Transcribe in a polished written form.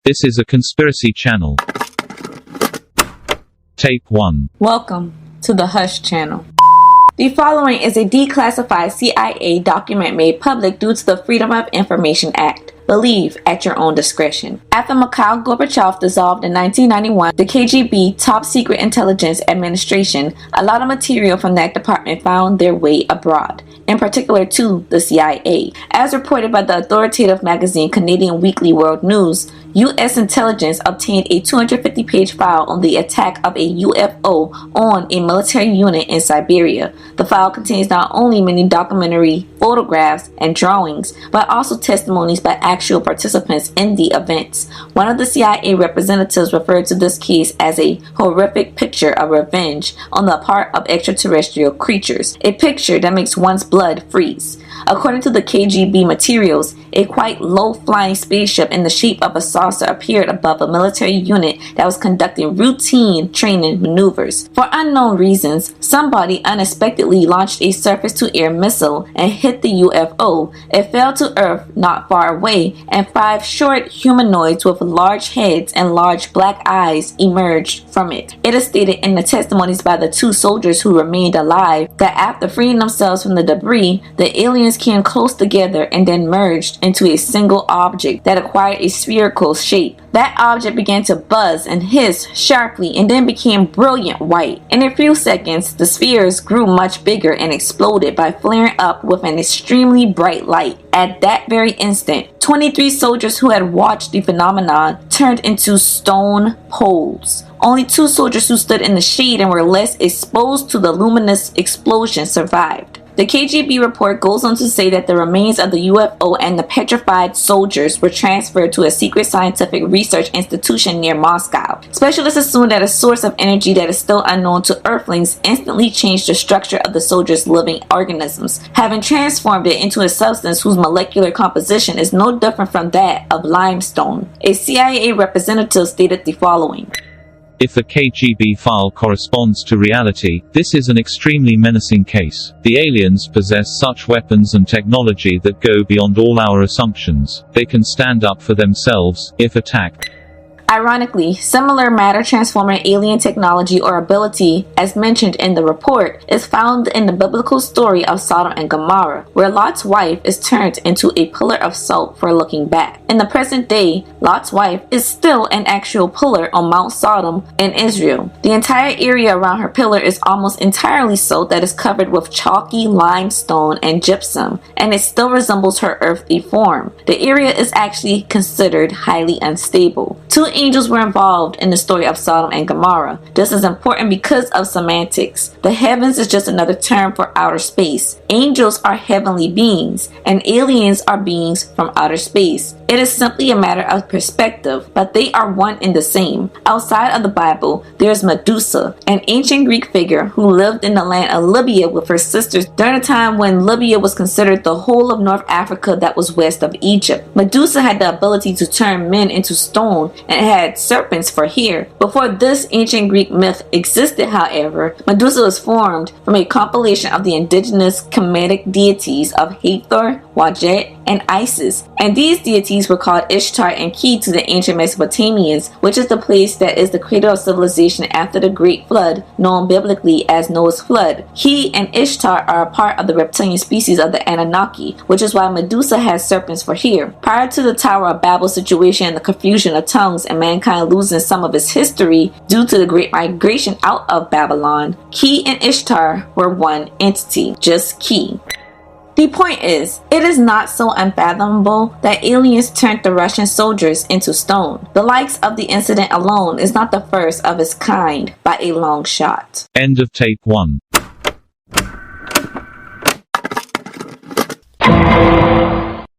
This is a conspiracy channel. Tape 1. Welcome to the Hush channel. The following is a declassified CIA document made public due to the Freedom of Information Act. Believe at your own discretion. After Mikhail Gorbachev dissolved in 1991, the KGB Top Secret Intelligence Administration, a lot of material from that department found their way abroad, in particular to the CIA. As reported by the authoritative magazine Canadian Weekly World News, U.S. intelligence obtained a 250-page file on the attack of a UFO on a military unit in Siberia. The file contains not only many documentary photographs and drawings, but also testimonies by actual participants in the events. One of the CIA representatives referred to this case as a horrific picture of revenge on the part of extraterrestrial creatures, a picture that makes one's blood freeze. According to the KGB materials, a quite low-flying spaceship in the shape of a saucer appeared above a military unit that was conducting routine training maneuvers. For unknown reasons, somebody unexpectedly launched a surface-to-air missile and hit the UFO. It fell to Earth not far away, and 5 short humanoids with large heads and large black eyes emerged from it. It is stated in the testimonies by the 2 soldiers who remained alive that after freeing themselves from the debris, the aliens came close together and then merged into a single object that acquired a spherical shape. That object began to buzz and hiss sharply and then became brilliant white. In a few seconds, the spheres grew much bigger and exploded by flaring up with an extremely bright light. At that very instant, 23 soldiers who had watched the phenomenon turned into stone poles. Only 2 soldiers who stood in the shade and were less exposed to the luminous explosion survived. The KGB report goes on to say that the remains of the UFO and the petrified soldiers were transferred to a secret scientific research institution near Moscow. Specialists assume that a source of energy that is still unknown to Earthlings instantly changed the structure of the soldiers' living organisms, having transformed it into a substance whose molecular composition is no different from that of limestone. A CIA representative stated the following. If the KGB file corresponds to reality, this is an extremely menacing case. The aliens possess such weapons and technology that go beyond all our assumptions. They can stand up for themselves, if attacked. Ironically, similar matter-transforming alien technology or ability, as mentioned in the report, is found in the biblical story of Sodom and Gomorrah, where Lot's wife is turned into a pillar of salt for looking back. In the present day, Lot's wife is still an actual pillar on Mount Sodom in Israel. The entire area around her pillar is almost entirely salt that is covered with chalky limestone and gypsum, and it still resembles her earthly form. The area is actually considered highly unstable. 2 angels were involved in the story of Sodom and Gomorrah. This is important because of semantics. The heavens is just another term for outer space. Angels are heavenly beings, and aliens are beings from outer space. It is simply a matter of perspective, but they are one and the same. Outside of the Bible, there is Medusa, an ancient Greek figure who lived in the land of Libya with her sisters during a time when Libya was considered the whole of North Africa that was west of Egypt. Medusa had the ability to turn men into stone and had serpents for hair. Before this ancient Greek myth existed, however, Medusa was formed from a compilation of the indigenous Kemetic deities of Hathor, Wajet, and Isis, and these deities were called Ishtar and Ki to the ancient Mesopotamians, which is the place that is the cradle of civilization after the Great Flood, known biblically as Noah's Flood. Ki and Ishtar are a part of the reptilian species of the Anunnaki, which is why Medusa has serpents for hair. Prior to the Tower of Babel situation and the confusion of tongues and mankind losing some of its history due to the Great Migration out of Babylon, Ki and Ishtar were one entity, just Ki. The point is, it is not so unfathomable that aliens turned the Russian soldiers into stone. The likes of the incident alone is not the first of its kind by a long shot. End of tape 1.